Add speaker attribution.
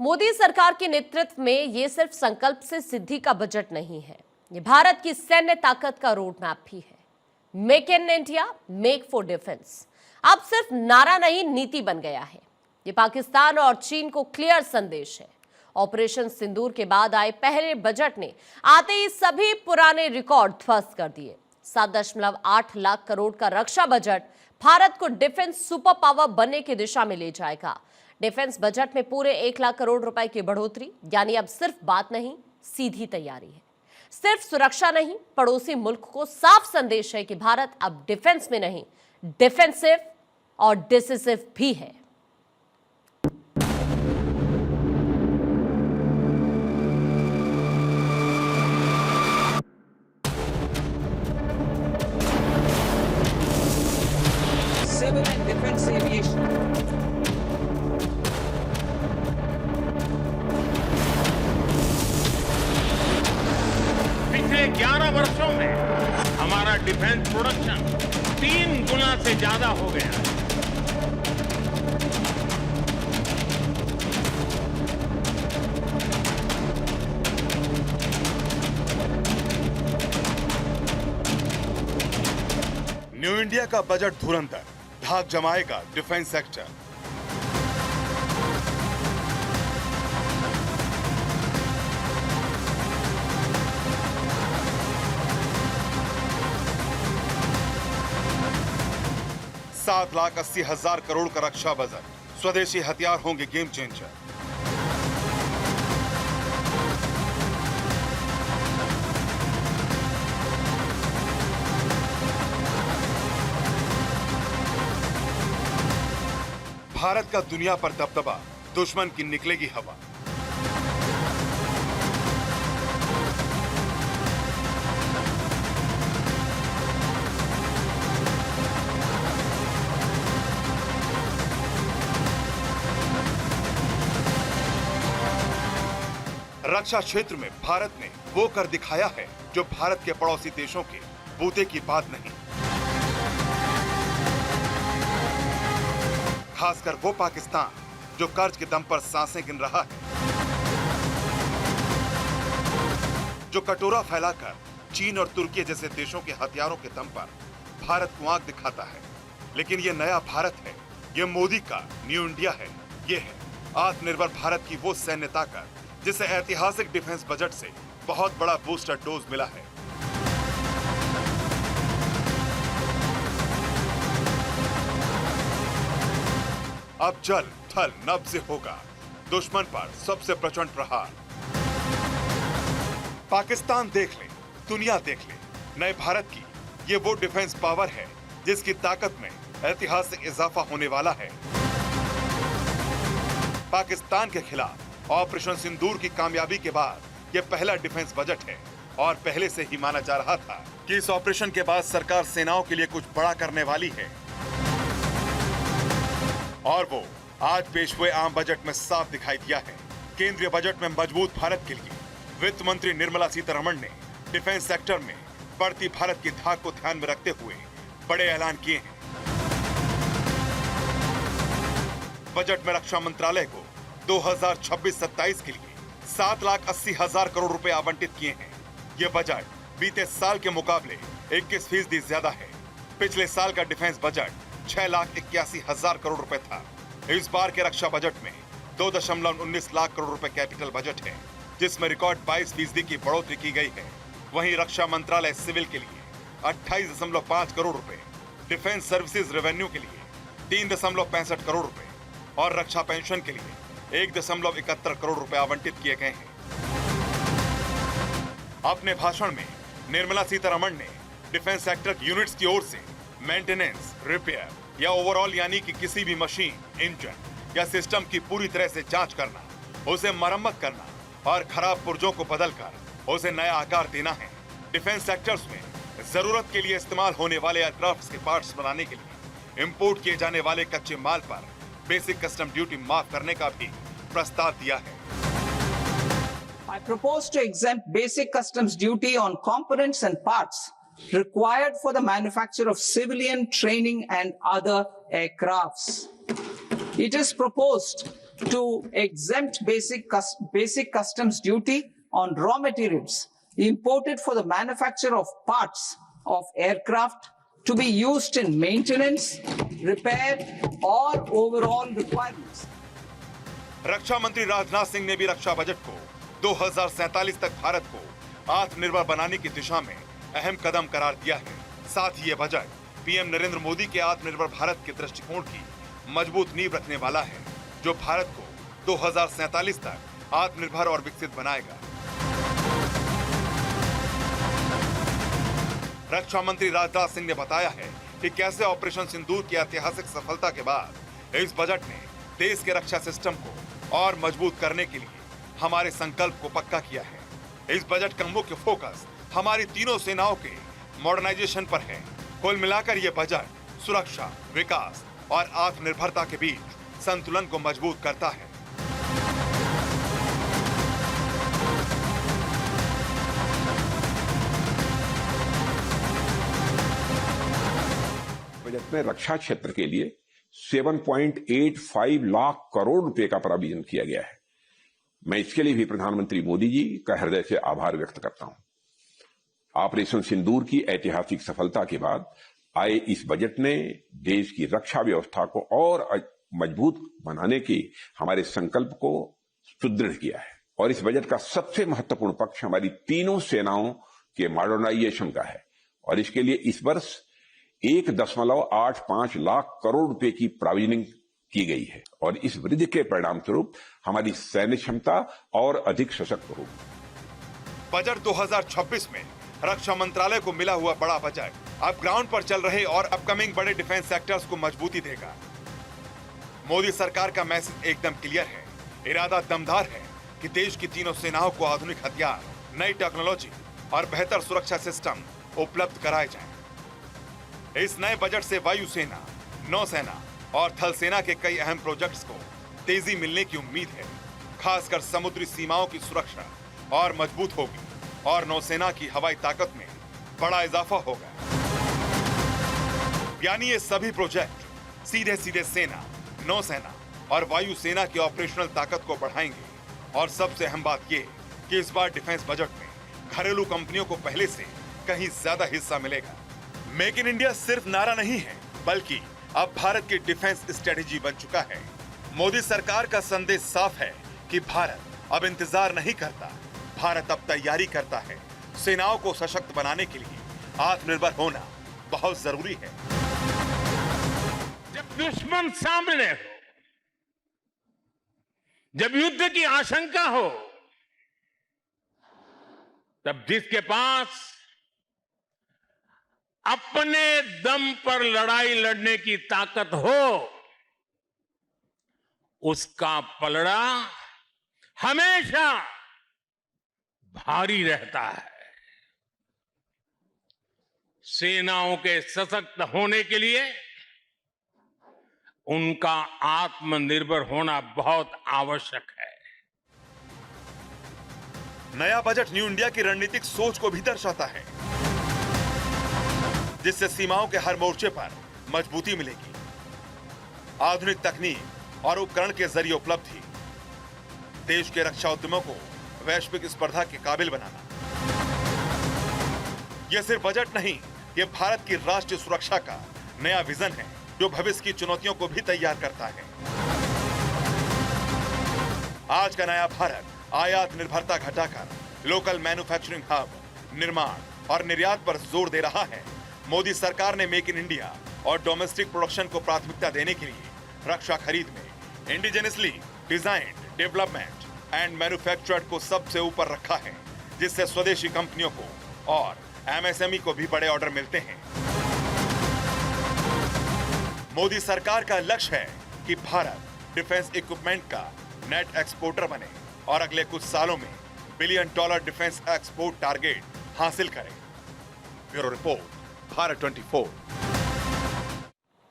Speaker 1: मोदी सरकार के नेतृत्व में ये सिर्फ संकल्प से सिद्धि का बजट नहीं है, ये भारत की सैन्य ताकत का रोड मैप भी है। Make in India, make for defence अब सिर्फ नारा नहीं, नीति बन गया है। ये पाकिस्तान और चीन को क्लियर संदेश है। ऑपरेशन सिंदूर के बाद आए पहले बजट ने आते ही सभी पुराने रिकॉर्ड ध्वस्त कर दिए। 7.8 लाख करोड़ का रक्षा बजट भारत को डिफेंस सुपर पावर बनने की दिशा में ले जाएगा। डिफेंस बजट में पूरे 1 लाख करोड़ रुपए की बढ़ोतरी, यानी अब सिर्फ बात नहीं, सीधी तैयारी है। सिर्फ सुरक्षा नहीं, पड़ोसी मुल्क को साफ संदेश है कि भारत अब डिफेंस में नहीं, डिफेंसिव और डिसिसिव भी है।
Speaker 2: Civil and defense aviation.
Speaker 3: पिछले 11 वर्षों में हमारा डिफेंस प्रोडक्शन 3 गुना से ज्यादा हो गया है।
Speaker 4: न्यू इंडिया का बजट धुरंधर, धाक जमाएगा डिफेंस सेक्टर। $7,80,000 करोड़ का रक्षा बजट, स्वदेशी हथियार होंगे गेम चेंजर। भारत का दुनिया पर दबदबा, दुश्मन की निकलेगी हवा। रक्षा क्षेत्र में भारत ने वो कर दिखाया है जो भारत के पड़ोसी देशों के बूते की बात नहीं। खासकर वो पाकिस्तान जो कर्ज के दम पर सांसें गिन रहा है, जो कटोरा फैलाकर चीन और तुर्की जैसे देशों के हथियारों के दम पर भारत को आंख दिखाता है। लेकिन ये नया भारत है, ये मोदी का न्यू इंडिया है, ये है आत्मनिर्भर भारत की वो सैन्य ताकत जिसे ऐतिहासिक डिफेंस बजट से बहुत बड़ा बूस्टर डोज मिला है। अब जल थल नभ से होगा दुश्मन पर सबसे प्रचंड प्रहार। पाकिस्तान देख ले, दुनिया देख ले, नए भारत की ये वो डिफेंस पावर है जिसकी ताकत में ऐतिहासिक इजाफा होने वाला है। पाकिस्तान के खिलाफ ऑपरेशन सिंदूर की कामयाबी के बाद यह पहला डिफेंस बजट है और पहले से ही माना जा रहा था कि इस ऑपरेशन के बाद सरकार सेनाओं के लिए कुछ बड़ा करने वाली है। और वो आज पेश हुए आम बजट में साफ दिखाई दिया है। केंद्रीय बजट में मजबूत भारत के लिए वित्त मंत्री निर्मला सीतारमण ने डिफेंस सेक्टर में बढ़ती भारत की धाक को ध्यान में रखते हुए बड़े ऐलान किए हैं। बजट में रक्षा मंत्रालय को 2026-27 के लिए 7,80,000 करोड़ रुपए आवंटित किए हैं। ये बजट बीते साल के मुकाबले 21% ज्यादा है। पिछले साल का डिफेंस बजट 6,81,000 करोड़ रुपए था। इस बार के रक्षा बजट में 2.19 लाख करोड़ रुपए कैपिटल बजट है, जिसमें रिकॉर्ड 22% की बढ़ोतरी की गई है। वहीं रक्षा मंत्रालय सिविल के लिए 28.5 करोड़ रुपए, डिफेंस सर्विसेज रेवेन्यू के लिए 3.65 करोड़ रुपए और रक्षा पेंशन के लिए 1.71 करोड़ रुपए आवंटित किए गए हैं। अपने भाषण में निर्मला सीतारमण ने डिफेंस सेक्टर की यूनिट्स की ओर से मेंटेनेंस, रिपेयर या ओवरऑल यानी कि किसी भी मशीन, इंजन या सिस्टम की पूरी तरह से जांच करना, उसे मरम्मत करना और खराब पुर्जों को बदलकर उसे नया आकार देना है। डिफेंस सेक्टर्स में जरूरत के लिए इस्तेमाल होने वाले एयरक्राफ्ट के पार्ट्स बनाने के लिए इंपोर्ट किए जाने वाले कच्चे माल पर बेसिक कस्टम ड्यूटी माफ करने का भी प्रस्ताव दिया है।
Speaker 2: I propose to exempt basic customs duty on components and parts required for the manufacture of civilian training and other aircrafts. It is proposed to exempt basic customs duty on raw materials imported for the manufacture of parts of aircraft to be used in maintenance, repair or overall requirements.
Speaker 4: रक्षा मंत्री राजनाथ सिंह ने भी रक्षा budget को 2047 तक भारत को आत्मनिर्भर बनाने की दिशा में अहम कदम करार दिया है। साथ ही ये बजट पीएम नरेंद्र मोदी के आत्मनिर्भर भारत के दृष्टिकोण की मजबूत नींव रखने वाला है, जो भारत को 2047 तक आत्मनिर्भर और विकसित बनाएगा। रक्षा मंत्री राजनाथ सिंह ने बताया है कि कैसे ऑपरेशन सिंदूर की ऐतिहासिक सफलता के बाद इस बजट ने देश के रक्षा सिस्टम को और मजबूत करने के लिए हमारे संकल्प को पक्का किया है। इस बजट का मुख्य फोकस हमारी तीनों सेनाओं के मॉडर्नाइजेशन पर है। कुल मिलाकर यह बजट सुरक्षा, विकास और आत्मनिर्भरता के बीच संतुलन को मजबूत करता है।
Speaker 5: बजट में रक्षा क्षेत्र के लिए 7.85 लाख करोड़ रुपए का प्रावधान किया गया है। मैं इसके लिए भी प्रधानमंत्री मोदी जी का हृदय से आभार व्यक्त करता हूं। ऑपरेशन सिंदूर की ऐतिहासिक सफलता के बाद आए इस बजट ने देश की रक्षा व्यवस्था को और मजबूत बनाने के हमारे संकल्प को सुदृढ़ किया है। और इस बजट का सबसे महत्वपूर्ण पक्ष हमारी तीनों सेनाओं के मॉडर्नाइजेशन का है और इसके लिए इस वर्ष 1.85 लाख करोड़ रुपए की प्रावधानिंग की गई है और इस वृद्धि के परिणाम स्वरूप हमारी सैन्य क्षमता और अधिक सशक्त होगी।
Speaker 4: बजट 2026 में रक्षा मंत्रालय को मिला हुआ बड़ा बजट अब ग्राउंड पर चल रहे और अपकमिंग बड़े डिफेंस सेक्टर्स को मजबूती देगा। मोदी सरकार का मैसेज एकदम क्लियर है, इरादा दमदार है कि देश की तीनों सेनाओं को आधुनिक हथियार, नई टेक्नोलॉजी और बेहतर सुरक्षा सिस्टम उपलब्ध कराए जाएं। इस नए बजट से वायुसेना, नौसेना और थल सेना के कई अहम प्रोजेक्ट्स को तेजी मिलने की उम्मीद है। खासकर समुद्री सीमाओं की सुरक्षा और मजबूत होगी और नौसेना की हवाई ताकत में बड़ा इजाफा होगा। यानी ये सभी प्रोजेक्ट सीधे सीधे सेना, नौसेना और वायुसेना की ऑपरेशनल ताकत को बढ़ाएंगे। और सबसे अहम बात ये कि इस बार डिफेंस बजट में घरेलू कंपनियों को पहले से कहीं ज्यादा हिस्सा मिलेगा। मेक इन इंडिया सिर्फ नारा नहीं है, बल्कि अब भारत की डिफेंस स्ट्रेटेजी बन चुका है। मोदी सरकार का संदेश साफ है कि भारत अब इंतजार नहीं करता, भारत अब तैयारी करता है। सेनाओं को सशक्त बनाने के लिए आत्मनिर्भर होना बहुत जरूरी है।
Speaker 3: जब दुश्मन सामने हो, जब युद्ध की आशंका हो, तब जिसके पास अपने दम पर लड़ाई लड़ने की ताकत हो, उसका पलड़ा हमेशा भारी रहता है। सेनाओं के सशक्त होने के लिए उनका आत्मनिर्भर होना बहुत आवश्यक है।
Speaker 4: नया बजट न्यू इंडिया की रणनीतिक सोच को भी दर्शाता है, जिससे सीमाओं के हर मोर्चे पर मजबूती मिलेगी। आधुनिक तकनीक और उपकरण के जरिए उपलब्धि, देश के रक्षा उद्यमों को वैश्विक स्पर्धा के काबिल बनाना। यह सिर्फ बजट नहीं, यह भारत की राष्ट्रीय सुरक्षा का नया विजन है, जो भविष्य की चुनौतियों को भी तैयार करता है। आज का नया भारत आयात निर्भरता घटाकर लोकल मैन्युफैक्चरिंग हब, निर्माण और निर्यात पर जोर दे रहा है। मोदी सरकार ने मेक इन इंडिया और डोमेस्टिक प्रोडक्शन को प्राथमिकता देने के लिए रक्षा खरीद में indigenously designed, development and manufactured को सबसे ऊपर रखा है, जिससे स्वदेशी कंपनियों को और एमएसएमई को भी बड़े ऑर्डर मिलते हैं। मोदी सरकार का लक्ष्य है कि भारत डिफेंस इक्विपमेंट का नेट एक्सपोर्टर बने और अगले कुछ सालों में $1 बिलियन डिफेंस एक्सपोर्ट टारगेट हासिल करें। Bureau report, Bharat 24।